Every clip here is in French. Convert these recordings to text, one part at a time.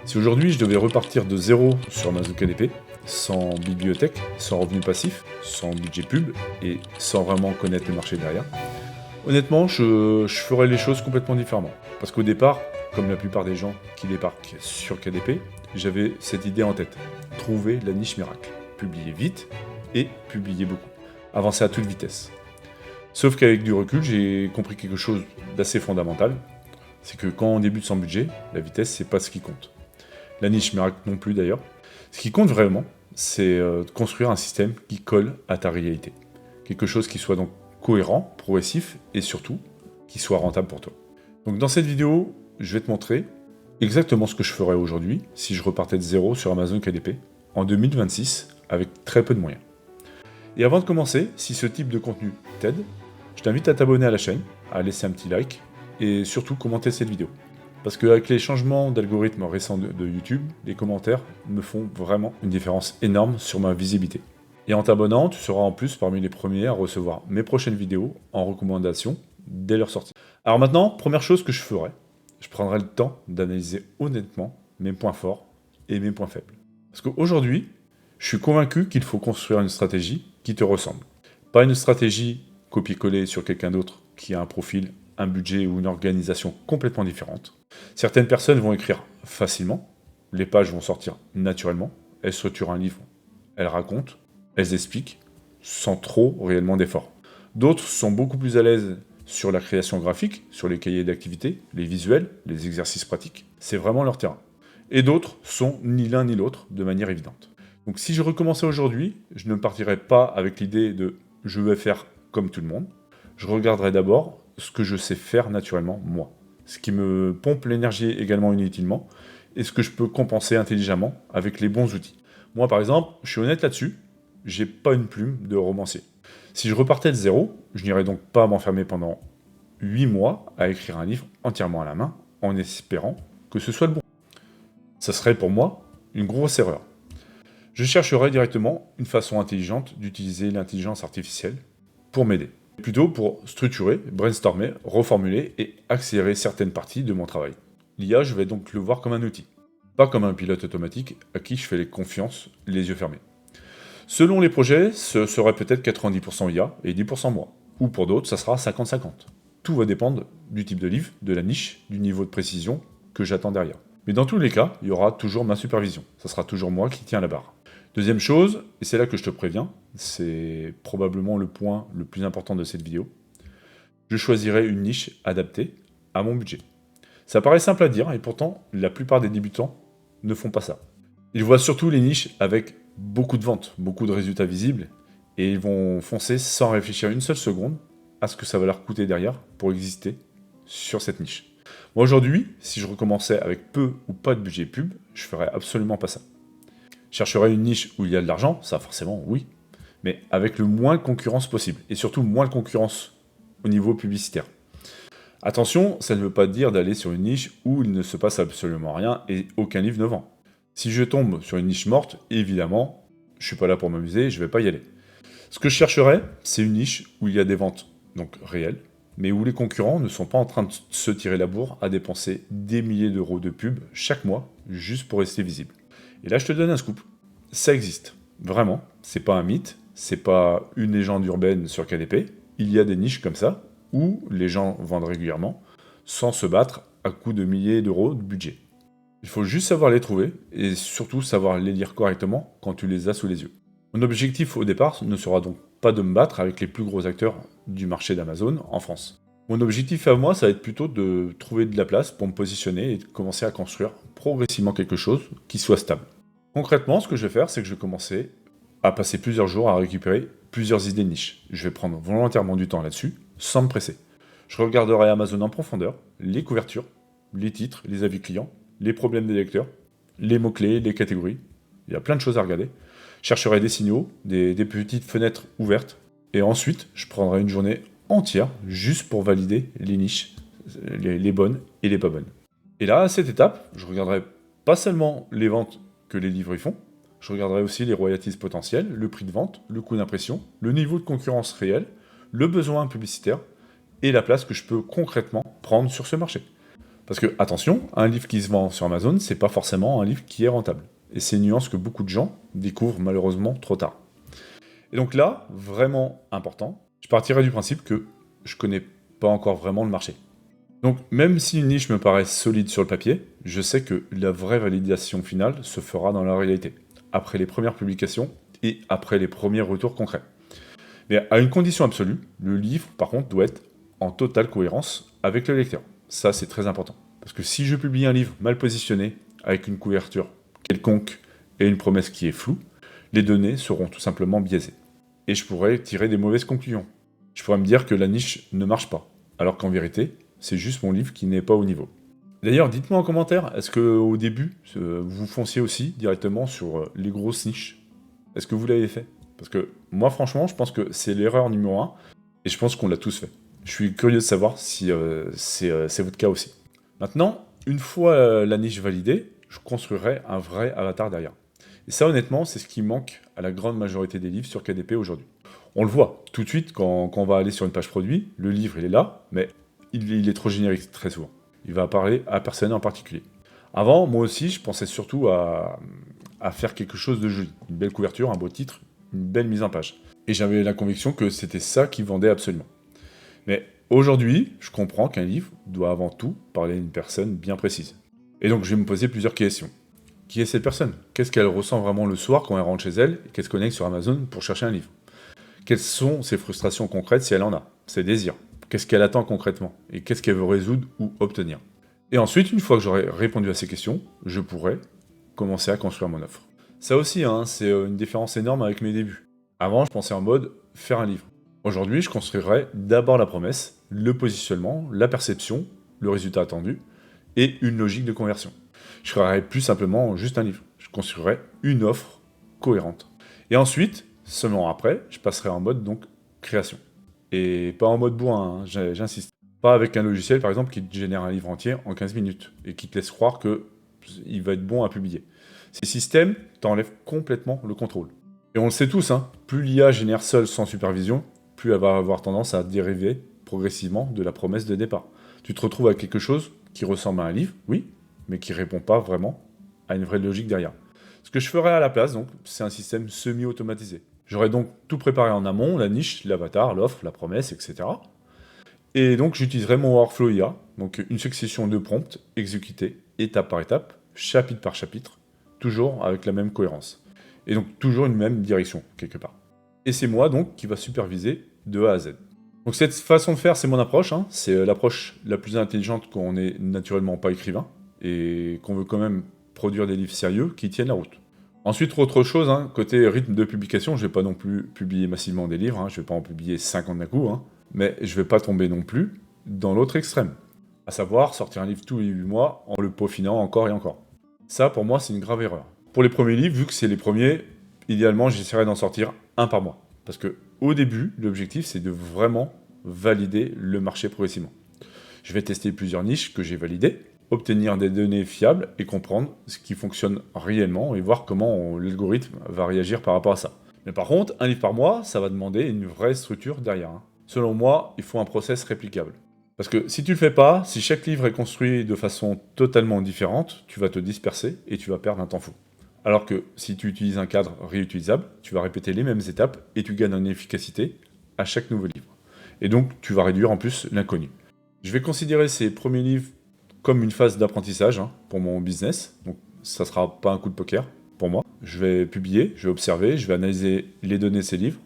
Si aujourd'hui je devais repartir de zéro sur Amazon KDP, sans bibliothèque, sans revenu passif, sans budget pub et sans vraiment connaître le marché derrière, honnêtement je ferais les choses complètement différemment. Parce qu'au départ, comme la plupart des gens qui débarquent sur KDP, j'avais cette idée en tête. Trouver la niche miracle. Publier vite et publier beaucoup. Avancer à toute vitesse. Sauf qu'avec du recul, j'ai compris quelque chose d'assez fondamental. C'est que quand on débute sans budget, la vitesse, c'est pas ce qui compte. La niche miracle non plus d'ailleurs. Ce qui compte vraiment, c'est de construire un système qui colle à ta réalité. Quelque chose qui soit donc cohérent, progressif et surtout qui soit rentable pour toi. Donc dans cette vidéo, je vais te montrer exactement ce que je ferais aujourd'hui si je repartais de zéro sur Amazon KDP en 2026 avec très peu de moyens. Et avant de commencer, si ce type de contenu t'aide, je t'invite à t'abonner à la chaîne, à laisser un petit like et surtout commenter cette vidéo. Parce qu'avec les changements d'algorithme récents de YouTube, les commentaires me font vraiment une différence énorme sur ma visibilité. Et en t'abonnant, tu seras en plus parmi les premiers à recevoir mes prochaines vidéos en recommandation dès leur sortie. Alors maintenant, première chose que je ferai, je prendrai le temps d'analyser honnêtement mes points forts et mes points faibles. Parce qu'aujourd'hui, je suis convaincu qu'il faut construire une stratégie qui te ressemble. Pas une stratégie copier-coller sur quelqu'un d'autre qui a un profil, un budget ou une organisation complètement différente. Certaines personnes vont écrire facilement, les pages vont sortir naturellement, elles structurent un livre, elles racontent, elles expliquent, sans trop réellement d'efforts. D'autres sont beaucoup plus à l'aise sur la création graphique, sur les cahiers d'activités, les visuels, les exercices pratiques. C'est vraiment leur terrain. Et d'autres sont ni l'un ni l'autre de manière évidente. Donc si je recommençais aujourd'hui, je ne partirais pas avec l'idée de « je vais faire comme tout le monde ». Je regarderais d'abord ce que je sais faire naturellement, moi. Ce qui me pompe l'énergie également inutilement, et ce que je peux compenser intelligemment avec les bons outils. Moi par exemple, je suis honnête là-dessus, j'ai pas une plume de romancier. Si je repartais de zéro, je n'irais donc pas m'enfermer pendant 8 mois à écrire un livre entièrement à la main, en espérant que ce soit le bon. Ça serait pour moi une grosse erreur. Je chercherais directement une façon intelligente d'utiliser l'intelligence artificielle pour m'aider. Plutôt pour structurer, brainstormer, reformuler et accélérer certaines parties de mon travail. L'IA, je vais donc le voir comme un outil, pas comme un pilote automatique à qui je fais les confiances les yeux fermés. Selon les projets, ce serait peut-être 90% IA et 10% moi. Ou pour d'autres, ça sera 50-50. Tout va dépendre du type de livre, de la niche, du niveau de précision que j'attends derrière. Mais dans tous les cas, il y aura toujours ma supervision. Ça sera toujours moi qui tiens la barre. Deuxième chose, et c'est là que je te préviens, c'est probablement le point le plus important de cette vidéo, je choisirai une niche adaptée à mon budget. Ça paraît simple à dire, et pourtant, la plupart des débutants ne font pas ça. Ils voient surtout les niches avec beaucoup de ventes, beaucoup de résultats visibles, et ils vont foncer sans réfléchir une seule seconde à ce que ça va leur coûter derrière pour exister sur cette niche. Moi aujourd'hui, si je recommençais avec peu ou pas de budget pub, je ferais absolument pas ça. Je chercherais une niche où il y a de l'argent, ça forcément oui, mais avec le moins de concurrence possible, et surtout moins de concurrence au niveau publicitaire. Attention, ça ne veut pas dire d'aller sur une niche où il ne se passe absolument rien et aucun livre ne vend. Si je tombe sur une niche morte, évidemment, je suis pas là pour m'amuser, je vais pas y aller. Ce que je chercherais, c'est une niche où il y a des ventes, donc réelles, mais où les concurrents ne sont pas en train de se tirer la bourre à dépenser des milliers d'euros de pub chaque mois juste pour rester visible. Et là, je te donne un scoop. Ça existe. Vraiment. C'est pas un mythe. C'est pas une légende urbaine sur KDP. Il y a des niches comme ça où les gens vendent régulièrement sans se battre à coups de milliers d'euros de budget. Il faut juste savoir les trouver et surtout savoir les lire correctement quand tu les as sous les yeux. Mon objectif au départ ne sera donc pas de me battre avec les plus gros acteurs du marché d'Amazon en France. Mon objectif à moi, ça va être plutôt de trouver de la place pour me positionner et de commencer à construire progressivement quelque chose qui soit stable. Concrètement, ce que je vais faire, c'est que je vais commencer à passer plusieurs jours à récupérer plusieurs idées de niche. Je vais prendre volontairement du temps là-dessus, sans me presser. Je regarderai Amazon en profondeur, les couvertures, les titres, les avis clients, les problèmes des lecteurs, les mots-clés, les catégories. Il y a plein de choses à regarder. Je chercherai des signaux, des petites fenêtres ouvertes. Et ensuite, je prendrai une journée entière juste pour valider les niches, les bonnes et les pas bonnes. Et là, à cette étape, je regarderai pas seulement les ventes que les livres y font, je regarderai aussi les royalties potentielles, le prix de vente, le coût d'impression, le niveau de concurrence réel, le besoin publicitaire et la place que je peux concrètement prendre sur ce marché. Parce que, attention, un livre qui se vend sur Amazon, c'est pas forcément un livre qui est rentable. Et c'est une nuance que beaucoup de gens découvrent malheureusement trop tard. Et donc là, vraiment important, je partirai du principe que je connais pas encore vraiment le marché. Donc même si une niche me paraît solide sur le papier, je sais que la vraie validation finale se fera dans la réalité, après les premières publications et après les premiers retours concrets. Mais à une condition absolue, le livre par contre doit être en totale cohérence avec le lecteur. Ça c'est très important. Parce que si je publie un livre mal positionné, avec une couverture quelconque et une promesse qui est floue, les données seront tout simplement biaisées. Et je pourrais tirer des mauvaises conclusions. Je pourrais me dire que la niche ne marche pas, alors qu'en vérité, c'est juste mon livre qui n'est pas au niveau. D'ailleurs, dites-moi en commentaire, est-ce qu'au début, vous fonciez aussi directement sur les grosses niches? Est-ce que vous l'avez fait? Parce que moi, franchement, je pense que c'est l'erreur numéro 1, et je pense qu'on l'a tous fait. Je suis curieux de savoir si c'est votre cas aussi. Maintenant, une fois la niche validée, je construirai un vrai avatar derrière. Et ça, honnêtement, c'est ce qui manque à la grande majorité des livres sur KDP aujourd'hui. On le voit tout de suite quand on va aller sur une page produit, le livre il est là, mais il est trop générique très souvent. Il va parler à personne en particulier. Avant, moi aussi, je pensais surtout à faire quelque chose de joli. Une belle couverture, un beau titre, une belle mise en page. Et j'avais la conviction que c'était ça qui vendait absolument. Mais aujourd'hui, je comprends qu'un livre doit avant tout parler à une personne bien précise. Et donc je vais me poser plusieurs questions. Qui est cette personne? Qu'est-ce qu'elle ressent vraiment le soir quand elle rentre chez elle et qu'elle se connecte sur Amazon pour chercher un livre? Quelles sont ses frustrations concrètes si elle en a? Ses désirs? Qu'est-ce qu'elle attend concrètement? Et qu'est-ce qu'elle veut résoudre ou obtenir? Et ensuite, une fois que j'aurai répondu à ces questions, je pourrai commencer à construire mon offre. Ça aussi, c'est une différence énorme avec mes débuts. Avant, je pensais en mode faire un livre. Aujourd'hui, je construirai d'abord la promesse, le positionnement, la perception, le résultat attendu, et une logique de conversion. Je créerai plus simplement juste un livre. Je construirai une offre cohérente. Et ensuite, seulement après, je passerai en mode donc création. Et pas en mode bourrin, j'insiste. Pas avec un logiciel par exemple qui te génère un livre entier en 15 minutes et qui te laisse croire qu'il va être bon à publier. Ces systèmes t'enlèvent complètement le contrôle. Et on le sait tous, plus l'IA génère seule sans supervision, plus elle va avoir tendance à dériver progressivement de la promesse de départ. Tu te retrouves avec quelque chose qui ressemble à un livre, oui, mais qui répond pas vraiment à une vraie logique derrière. Ce que je ferai à la place, donc, c'est un système semi-automatisé. J'aurai donc tout préparé en amont, la niche, l'avatar, l'offre, la promesse, etc. Et donc j'utiliserai mon workflow IA, donc une succession de prompts exécutés étape par étape, chapitre par chapitre, toujours avec la même cohérence. Et donc toujours une même direction, quelque part. Et c'est moi donc qui va superviser de A à Z. Donc cette façon de faire, c'est mon approche, c'est l'approche la plus intelligente quand on n'est naturellement pas écrivain, et qu'on veut quand même produire des livres sérieux qui tiennent la route. Ensuite, autre chose, côté rythme de publication, je vais pas non plus publier massivement des livres, je vais pas en publier 50 d'un coup, mais je vais pas tomber non plus dans l'autre extrême. À savoir, sortir un livre tous les 8 mois en le peaufinant encore et encore. Ça, pour moi, c'est une grave erreur. Pour les premiers livres, vu que c'est les premiers, idéalement, j'essaierai d'en sortir un par mois. Parce que au début, l'objectif, c'est de vraiment valider le marché progressivement. Je vais tester plusieurs niches que j'ai validées, obtenir des données fiables et comprendre ce qui fonctionne réellement et voir comment l'algorithme va réagir par rapport à ça. Mais par contre, un livre par mois, ça va demander une vraie structure derrière. Selon moi, il faut un process réplicable. Parce que si tu le fais pas, si chaque livre est construit de façon totalement différente, tu vas te disperser et tu vas perdre un temps fou. Alors que si tu utilises un cadre réutilisable, tu vas répéter les mêmes étapes et tu gagnes en efficacité à chaque nouveau livre. Et donc, tu vas réduire en plus l'inconnu. Je vais considérer ces premiers livres comme une phase d'apprentissage pour mon business. Donc, ça ne sera pas un coup de poker pour moi. Je vais publier, je vais observer, je vais analyser les données de ces livres.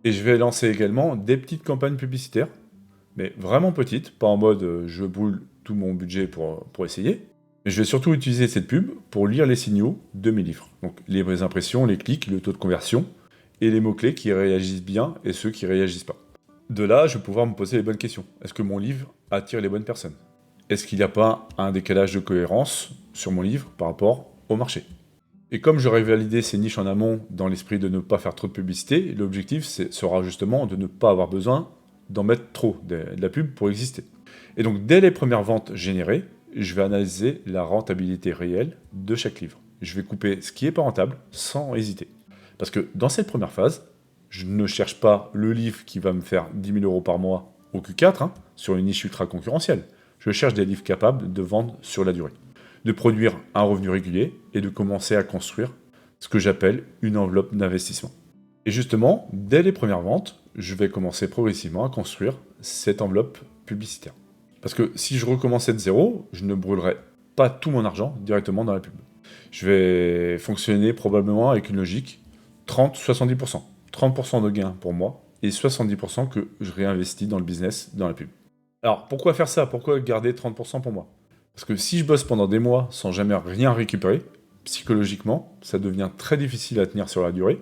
Et je vais lancer également des petites campagnes publicitaires, mais vraiment petites, pas en mode je brûle tout mon budget pour essayer. Mais je vais surtout utiliser cette pub pour lire les signaux de mes livres. Donc les impressions, les clics, le taux de conversion, et les mots-clés qui réagissent bien et ceux qui réagissent pas. De là, je vais pouvoir me poser les bonnes questions. Est-ce que mon livre attire les bonnes personnes? Est-ce qu'il n'y a pas un décalage de cohérence sur mon livre par rapport au marché? Et comme j'aurais validé ces niches en amont dans l'esprit de ne pas faire trop de publicité, l'objectif sera justement de ne pas avoir besoin d'en mettre trop de la pub pour exister. Et donc dès les premières ventes générées, je vais analyser la rentabilité réelle de chaque livre. Je vais couper ce qui n'est pas rentable sans hésiter. Parce que dans cette première phase, je ne cherche pas le livre qui va me faire 10 000 € par mois au Q4 sur une niche ultra concurrentielle. Je cherche des livres capables de vendre sur la durée, de produire un revenu régulier et de commencer à construire ce que j'appelle une enveloppe d'investissement. Et justement, dès les premières ventes, je vais commencer progressivement à construire cette enveloppe publicitaire. Parce que si je recommençais de zéro, je ne brûlerais pas tout mon argent directement dans la pub. Je vais fonctionner probablement avec une logique 30-70%. 30% de gains pour moi et 70% que je réinvestis dans le business, dans la pub. Alors, pourquoi faire ça? Pourquoi garder 30% pour moi? Parce que si je bosse pendant des mois sans jamais rien récupérer, psychologiquement, ça devient très difficile à tenir sur la durée.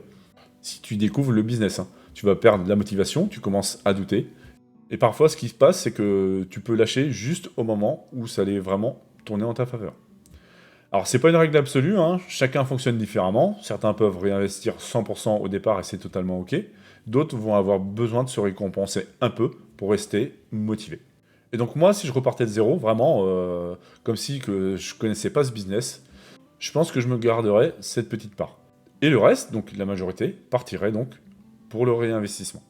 Si tu découvres le business, tu vas perdre la motivation, tu commences à douter. Et parfois, ce qui se passe, c'est que tu peux lâcher juste au moment où ça allait vraiment tourner en ta faveur. Alors, c'est pas une règle absolue, chacun fonctionne différemment. Certains peuvent réinvestir 100% au départ et c'est totalement OK. D'autres vont avoir besoin de se récompenser un peu pour rester motivés. Et donc moi, si je repartais de zéro, vraiment, comme si que je connaissais pas ce business, je pense que je me garderais cette petite part. Et le reste, donc la majorité, partirait donc pour le réinvestissement.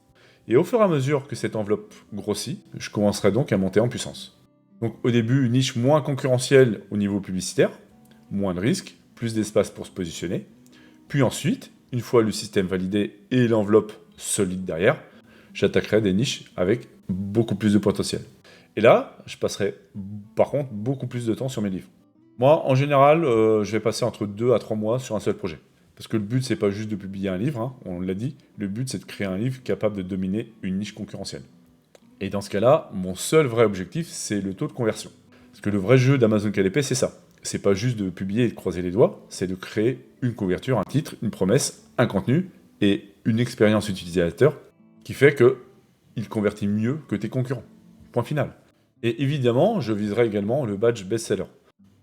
Et au fur et à mesure que cette enveloppe grossit, je commencerai donc à monter en puissance. Donc au début, une niche moins concurrentielle au niveau publicitaire, moins de risques, plus d'espace pour se positionner. Puis ensuite, une fois le système validé et l'enveloppe solide derrière, j'attaquerai des niches avec beaucoup plus de potentiel. Et là, je passerai par contre beaucoup plus de temps sur mes livres. Moi, en général, je vais passer entre 2 à 3 mois sur un seul projet. Parce que le but, c'est pas juste de publier un livre, on l'a dit, le but, c'est de créer un livre capable de dominer une niche concurrentielle. Et dans ce cas-là, mon seul vrai objectif, c'est le taux de conversion. Parce que le vrai jeu d'Amazon KDP, c'est ça. C'est pas juste de publier et de croiser les doigts, c'est de créer une couverture, un titre, une promesse, un contenu et une expérience utilisateur qui fait qu'il convertit mieux que tes concurrents. Point final. Et évidemment, je viserai également le badge best-seller.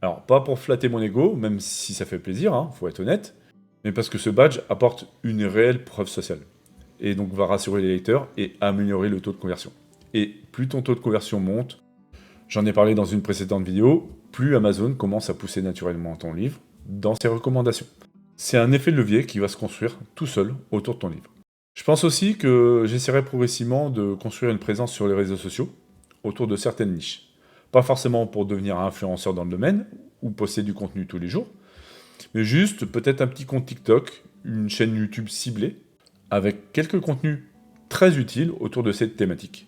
Alors, pas pour flatter mon ego, même si ça fait plaisir, faut être honnête, mais parce que ce badge apporte une réelle preuve sociale. Et donc va rassurer les lecteurs et améliorer le taux de conversion. Et plus ton taux de conversion monte, j'en ai parlé dans une précédente vidéo, plus Amazon commence à pousser naturellement ton livre dans ses recommandations. C'est un effet de levier qui va se construire tout seul autour de ton livre. Je pense aussi que j'essaierai progressivement de construire une présence sur les réseaux sociaux autour de certaines niches. Pas forcément pour devenir influenceur dans le domaine ou poster du contenu tous les jours, mais juste peut-être un petit compte TikTok, une chaîne YouTube ciblée, avec quelques contenus très utiles autour de cette thématique.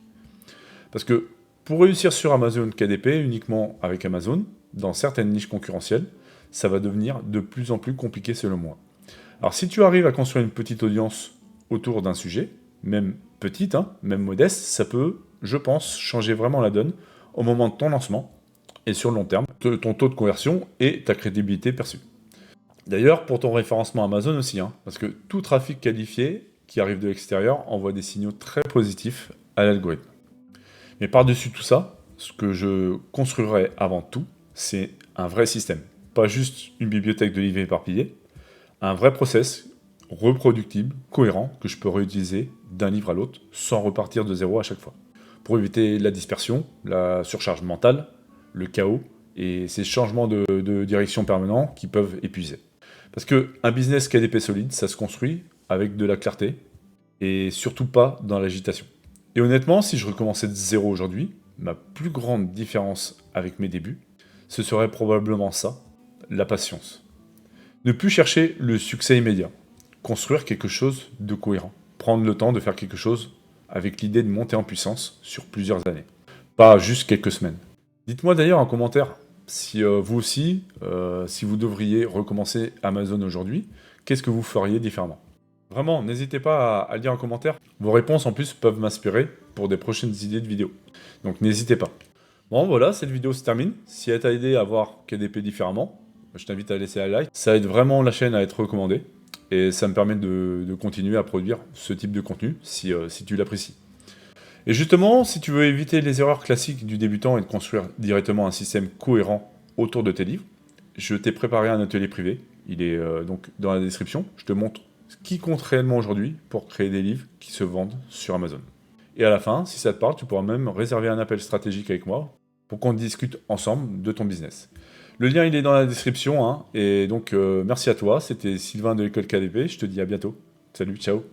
Parce que pour réussir sur Amazon KDP uniquement avec Amazon, dans certaines niches concurrentielles, ça va devenir de plus en plus compliqué selon moi. Alors si tu arrives à construire une petite audience autour d'un sujet, même petite, même modeste, ça peut, je pense, changer vraiment la donne au moment de ton lancement et sur le long terme, ton taux de conversion et ta crédibilité perçue. D'ailleurs, pour ton référencement Amazon aussi, parce que tout trafic qualifié qui arrive de l'extérieur envoie des signaux très positifs à l'algorithme. Mais par-dessus tout ça, ce que je construirai avant tout, c'est un vrai système. Pas juste une bibliothèque de livres éparpillés, un vrai process reproductible, cohérent, que je peux réutiliser d'un livre à l'autre sans repartir de zéro à chaque fois. Pour éviter la dispersion, la surcharge mentale, le chaos et ces changements de direction permanents qui peuvent épuiser. Parce qu'un business KDP solide, ça se construit avec de la clarté et surtout pas dans l'agitation. Et honnêtement, si je recommençais de zéro aujourd'hui, ma plus grande différence avec mes débuts, ce serait probablement ça, la patience. Ne plus chercher le succès immédiat, construire quelque chose de cohérent, prendre le temps de faire quelque chose avec l'idée de monter en puissance sur plusieurs années, pas juste quelques semaines. Dites-moi d'ailleurs en commentaire si vous aussi, si vous devriez recommencer Amazon aujourd'hui, qu'est-ce que vous feriez différemment? Vraiment, n'hésitez pas à le dire en commentaire. Vos réponses en plus peuvent m'inspirer pour des prochaines idées de vidéos. Donc n'hésitez pas. Bon voilà, cette vidéo se termine. Si elle t'a aidé à voir KDP différemment, je t'invite à laisser un like. Ça aide vraiment la chaîne à être recommandée. Et ça me permet de continuer à produire ce type de contenu si tu l'apprécies. Et justement, si tu veux éviter les erreurs classiques du débutant et de construire directement un système cohérent autour de tes livres, je t'ai préparé un atelier privé. Il est donc dans la description. Je te montre ce qui compte réellement aujourd'hui pour créer des livres qui se vendent sur Amazon. Et à la fin, si ça te parle, tu pourras même réserver un appel stratégique avec moi pour qu'on discute ensemble de ton business. Le lien, il est dans la description. Et donc, merci à toi. C'était Sylvain de l'école KDP. Je te dis à bientôt. Salut, ciao.